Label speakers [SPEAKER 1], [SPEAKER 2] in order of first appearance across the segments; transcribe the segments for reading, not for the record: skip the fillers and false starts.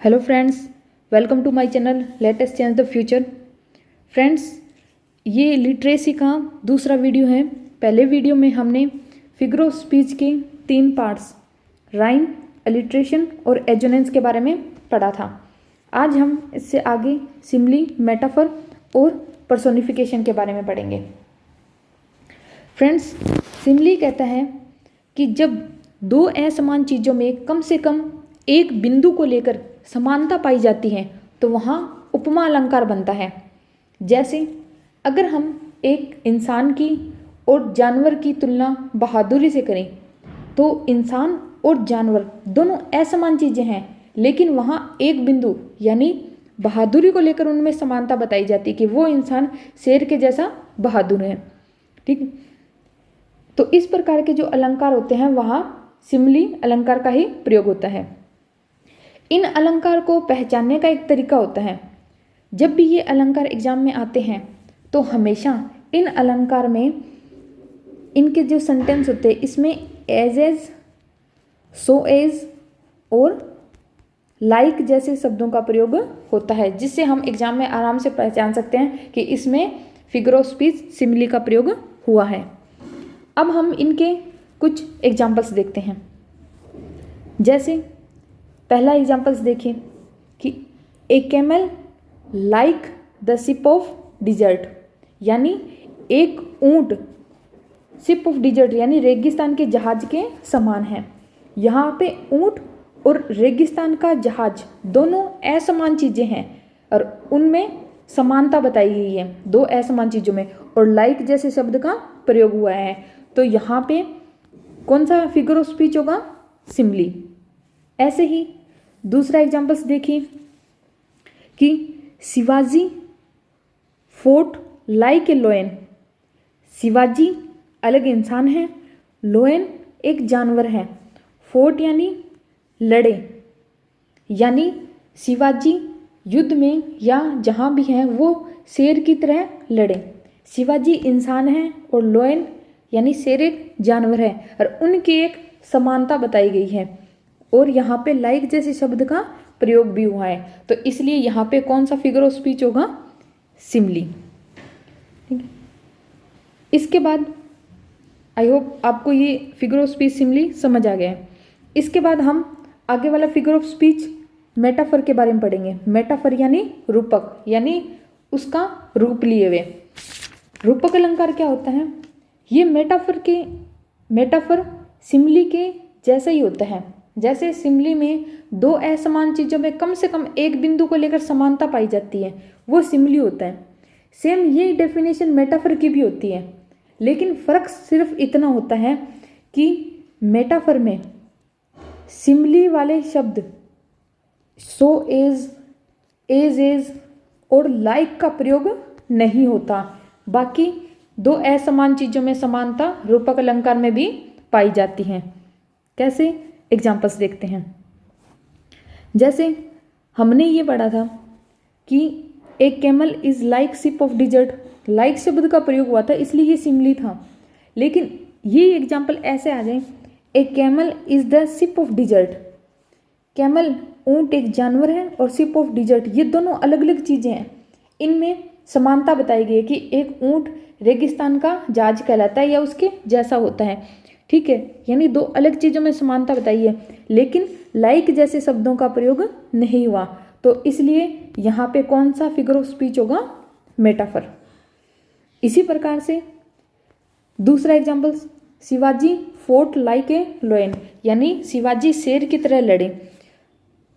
[SPEAKER 1] Hello friends, welcome to my channel latest change the future. Friends, ये literacy का दूसरा video है। पहले वीडियो में हमने फिगर ऑफ स्पीच के 3 पार्ट्स राइम, अलिट्रेशन और एजोनेंस के बारे में पढ़ा था। आज हम इससे आगे सिमली, मेटाफर और पर्सोनिफिकेशन के बारे में पढ़ेंगे। फ्रेंड्स, सिमली कहता है कि जब दो असमान चीज़ों में कम से कम एक बिंदु को लेकर समानता पाई जाती है तो वहाँ उपमा अलंकार बनता है। जैसे अगर हम एक इंसान की और जानवर की तुलना बहादुरी से करें तो इंसान और जानवर दोनों असमान चीज़ें हैं, लेकिन वहाँ एक बिंदु यानी बहादुरी को लेकर उनमें समानता बताई जाती है कि वो इंसान शेर के जैसा बहादुर है। ठीक है, तो इस प्रकार के जो अलंकार होते हैं वहाँ सिमली अलंकार का ही प्रयोग होता है। इन अलंकार को पहचानने का एक तरीका होता है। जब भी ये अलंकार एग्जाम में आते हैं तो हमेशा इन अलंकार में इनके जो सेंटेंस होते हैं इसमें एज, सो एज और लाइक जैसे शब्दों का प्रयोग होता है, जिससे हम एग्जाम में आराम से पहचान सकते हैं कि इसमें फिगर ऑफ स्पीच सिमली का प्रयोग हुआ है। अब हम इनके कुछ एग्जाम्पल्स देखते हैं। जैसे पहला एग्जाम्पल्स देखिए कि a camel like the ship of desert, यानी एक ऊंट शिप ऑफ डिजर्ट यानी रेगिस्तान के जहाज के समान है। यहाँ पे ऊंट और रेगिस्तान का जहाज दोनों असमान चीज़ें हैं और उनमें समानता बताई गई है दो असमान चीज़ों में, और लाइक जैसे शब्द का प्रयोग हुआ है। तो यहाँ पे कौन सा फिगर ऑफ स्पीच होगा? सिमली। ऐसे ही दूसरा एग्जाम्पल्स देखिए कि Shivaji fort like a लोयन। Shivaji अलग इंसान है, लोयन एक जानवर है। फोर्ट यानी लड़े, यानी शिवाजी युद्ध में या जहाँ भी हैं वो शेर की तरह लड़े। शिवाजी इंसान है और लोयन यानी शेर एक जानवर है, और उनकी एक समानता बताई गई है। और यहाँ पे लाइक जैसे शब्द का प्रयोग भी हुआ है, तो इसलिए यहाँ पे कौन सा फिगर ऑफ स्पीच होगा? सिमली। ठीक है, इसके बाद आई होप आपको ये फिगर ऑफ स्पीच सिमली समझ आ गया है। इसके बाद हम आगे वाला फिगर ऑफ स्पीच मेटाफर के बारे में पढ़ेंगे। मेटाफर यानी रूपक, यानी उसका रूप लिए हुए। रूपक अलंकार क्या होता है? ये मेटाफर सिमली के जैसा ही होता है। जैसे सिमली में दो असमान चीज़ों में कम से कम एक बिंदु को लेकर समानता पाई जाती है, वो सिमली होता है। सेम ये डेफिनेशन मेटाफर की भी होती है, लेकिन फ़र्क सिर्फ इतना होता है कि मेटाफर में सिमली वाले शब्द सो एज और लाइक का प्रयोग नहीं होता। बाकी दो असमान चीज़ों में समानता रूपक अलंकार में भी पाई जाती है। कैसे? एग्जाम्पल्स देखते हैं। जैसे हमने ये पढ़ा था कि a camel is like ship of desert, like शब्द का प्रयोग हुआ था इसलिए ये सिमली था। लेकिन ये एग्जाम्पल ऐसे आ जाए, a camel is the ship of desert. Camel ऊंट एक जानवर है और शिप ऑफ डिजर्ट ये दोनों अलग अलग चीज़ें हैं। इनमें समानता बताई गई है कि एक ऊंट रेगिस्तान का जहाज कहलाता है या उसके जैसा होता है। ठीक है, यानी दो अलग चीज़ों में समानता बताई है, लेकिन लाइक जैसे शब्दों का प्रयोग नहीं हुआ, तो इसलिए यहाँ पे कौन सा फिगर ऑफ स्पीच होगा? मेटाफर। इसी प्रकार से दूसरा example, Shivaji fort like a लोयन, यानी शिवाजी शेर की तरह लड़े।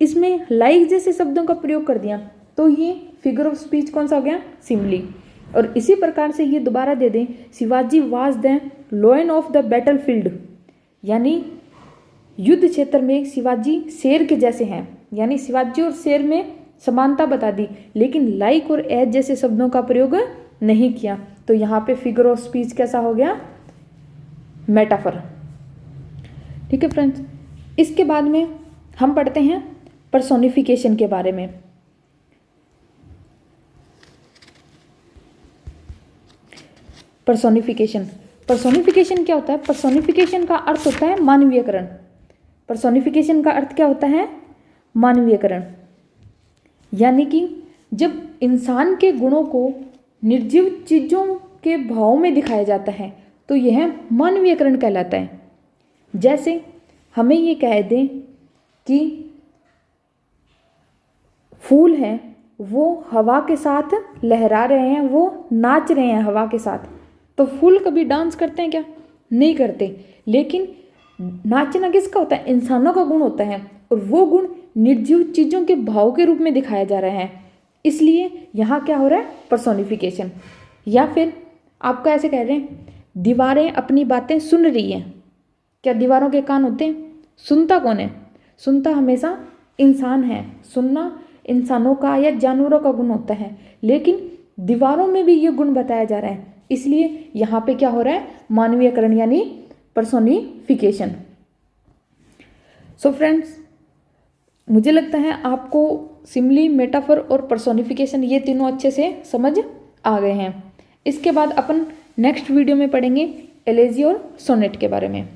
[SPEAKER 1] इसमें लाइक जैसे शब्दों का प्रयोग कर दिया तो ये फिगर ऑफ स्पीच कौन सा हो गया? सिमली। और इसी प्रकार से ये दोबारा दे दें, Shivaji was the लोयन of the battle field, यानी युद्ध क्षेत्र में शिवाजी शेर के जैसे हैं, यानी शिवाजी और शेर में समानता बता दी, लेकिन लाइक और एज जैसे शब्दों का प्रयोग नहीं किया। तो यहाँ पे फिगर ऑफ स्पीच कैसा हो गया? मेटाफर। ठीक है फ्रेंड्स, इसके बाद में हम पढ़ते हैं पर्सोनिफिकेशन के बारे में। पर्सोनिफिकेशन क्या होता है? पर्सोनिफिकेशन का अर्थ होता है मानवीयकरण। पर्सोनिफिकेशन का अर्थ क्या होता है? मानवीयकरण। यानी कि जब इंसान के गुणों को निर्जीव चीज़ों के भाव में दिखाया जाता है तो यह मानवीयकरण कहलाता है। जैसे हमें ये कह दें कि फूल हैं, वो हवा के साथ लहरा रहे हैं, वो नाच रहे हैं हवा के साथ, तो फूल कभी डांस करते हैं क्या? नहीं करते। लेकिन नाचना किसका होता है? इंसानों का गुण होता है, और वो गुण निर्जीव चीज़ों के भाव के रूप में दिखाया जा रहा है। इसलिए यहाँ क्या हो रहा है? पर्सोनिफिकेशन। या फिर आपका ऐसे कह रहे हैं, दीवारें अपनी बातें सुन रही हैं। क्या दीवारों के कान होते हैं? सुनता कौन है? सुनता हमेशा इंसान है। सुनना इंसानों का या जानवरों का गुण होता है, लेकिन दीवारों में भी ये गुण बताया जा रहा है। इसलिए यहाँ पे क्या हो रहा है? मानवीयकरण यानी पर्सोनिफिकेशन। सो फ्रेंड्स, मुझे लगता है आपको सिमिली, मेटाफर और पर्सोनिफिकेशन ये तीनों अच्छे से समझ आ गए हैं। इसके बाद अपन नेक्स्ट वीडियो में पढ़ेंगे एलेजी और सोनेट के बारे में।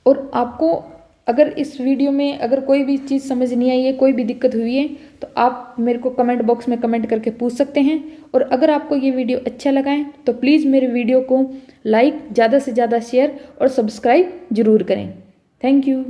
[SPEAKER 1] और आपको अगर इस वीडियो में अगर कोई भी चीज़ समझ नहीं आई है, कोई भी दिक्कत हुई है, तो आप मेरे को कमेंट बॉक्स में कमेंट करके पूछ सकते हैं। और अगर आपको ये वीडियो अच्छा लगा है तो प्लीज़ मेरे वीडियो को लाइक, ज़्यादा से ज़्यादा शेयर और सब्सक्राइब जरूर करें। Thank you.